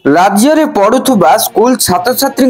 राज्य रे पढ़ुथुबा स्कूल छात्र छात्री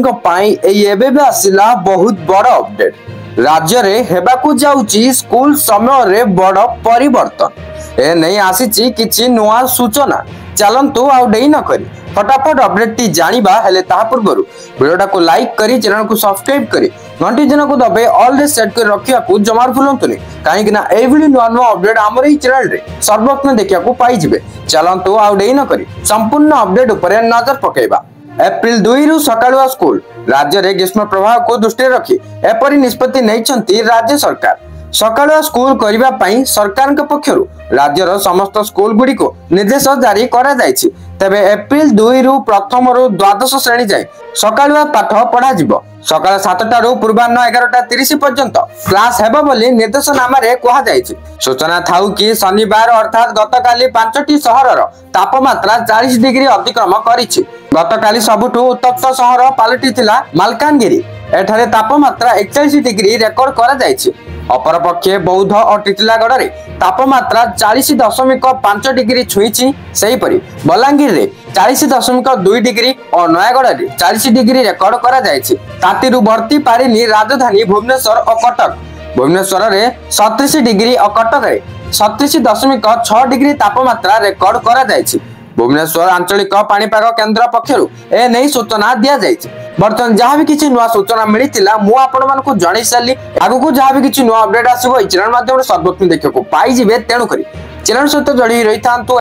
आसिला बहुत बड़ अपडेट। राज्य रे हेबाकु जाउची स्कूल समय रे बड़ परिवर्तन ए नहीं आसीची किछि नुआ सूचना। चलंतु आउ डेई न करी फटाफट अपडेट टी जानिबा हेले ताहा पूर्वरु वीडियोटा को लाइक करी चैनल को सब्सक्राइब करी घंटी जन को दबे ऑल रे सेट कर रखिया को जमार भूलंतुनी काहे कि ना ए भली नुआ नुआ अपडेट हमर ई चैनल रे सर्वप्रथम देखिया को पाई जिवे। चलंतु आउ डेई न करी संपूर्ण अपडेट ऊपर नजर पकेबा। एप्रिल 2 रु सकाळुआ स्कूल राज्य रे ग्रीष्म प्रभाव को दृष्टि रखी एपरि निष्पत्ति नैछंती राज्य सरकार। सकाळुआ स्कूल करिबा पई सरकार के पक्षरु राज्यर समस्त स्कूल गुडी को निर्देश जारी करा जायछि। तबे एप्रिल 2 रु प्रथम रु द्वादश श्रेणी जाय सकाळुआ पाठ पढ़ा जिवो। सकाळ 7टा रु पूर्वाह्न 11:30 पर्यंत क्लास हेबो बोली निर्देशनामा रे कहा जायछि। सूचना थाउ कि शनिवार अर्थात गतकाली 5टी सहरर तापमात्रा 40 डिग्री अतिक्रम करिछि। गतकाली सबुठु उत्तप्त सहर पालटिथिला मालकानगिरी। एठारे तापमात्रा 41 डिग्री रेकर्ड करा जायछि। अपरपक्षे बौद्ध और टिटिलागढ़ रे तापमात्रा 40.5 डिग्री छुईची। सेहीपरि बलांगीर रे 40.2 डिग्री और नयागढ़ रे 40 डिग्री रेकर्ड करा जायछि। तातीरु बढ़ती पारिनी राजधानी भुवनेश्वर और कटक। भुवनेश्वर रे 37 डिग्री और कटक रे 37.6 डिग्री तापमात्रा रेकर्ड करा जायछि। भुवनेश्वर आंचलिक पाणीपाग केन्द्र पक्षरु ए नै सूचना दिया जायछि। बर्तमान जहाँ भी किसी नुआ सूचना मिलिथिला मु आपण मानकु जणाई साली। आगु जहाँ भी किसी नुआ अपडेट आसीबो ई चैनल माध्यम रे सर्वप्रथम देखियो को पाई जिवे। तेणु करी चैनल सहित जोड़ी रही थांतु।